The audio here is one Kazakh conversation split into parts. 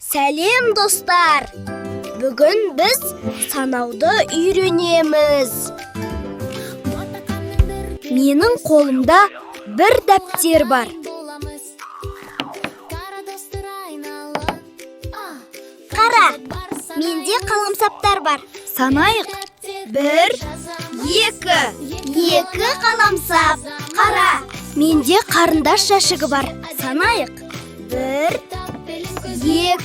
Сәлем достар! Бүгін біз санауды үйренеміз. Менің қолымда бір дәптер бар. Қара, менде қаламсаптар бар. Санайық. 1, 2 қаламсап. Қара, менде қарындаш жәшігі бар. Санайық. 1, 2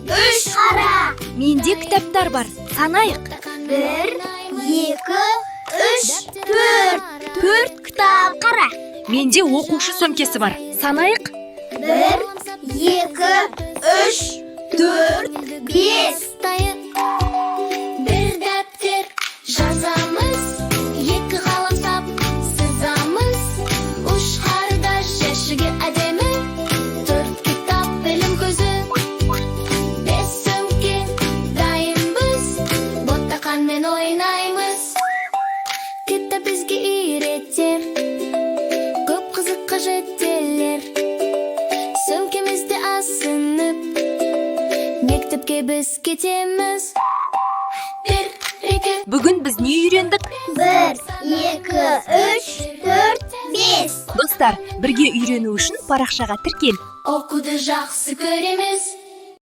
3 қара. Менде кітаптар бар. Санайық. 1, 2 3 4 кітап. Қара. Менде оқушы сөмкесі бар. Санайық. 1, 2 3 4 5. Bir dәптер жазамыз, екі қаламсап сызамыз. Үш қарындаш жәшігі әдемі, 4 кітап білім көзі. 5 сөмке дайынбыз, ботақанмен ойнаймыз. Кітап бізге үйретер көп қызық қажеттелер. Сөмкемізде асынып, мектепке біз кетеміз. Бүгін біз не үйрендік? 1, 2 3 4 5. Достар, бірге үйрену үшін парақшаға тіркел. Okudu жақсы көреміз.